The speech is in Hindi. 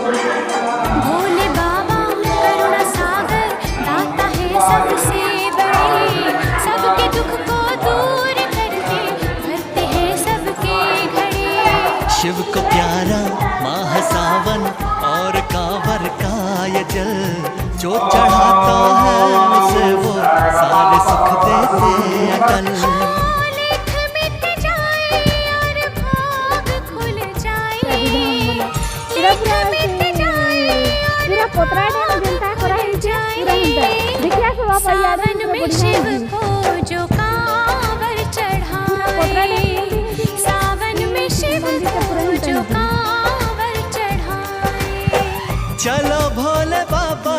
भोले बाबा करुणा सागर दाता है सबसे बड़े, सबके दुख को दूर करके भरते हैं सबके घड़े। शिव को प्यारा माह सावन और कांवर का ये जल, जो चढ़ाता है उसे वो सारे सुख देते अटल। लेख मिट जाए और भाग खुल जाए, लेख मिट जाए और भाग खुल जाए। सावन में शिव को जो कांवर चढ़ाए, सावन में शिव को जो कांवर चढ़ाए। चलो भोले बाबा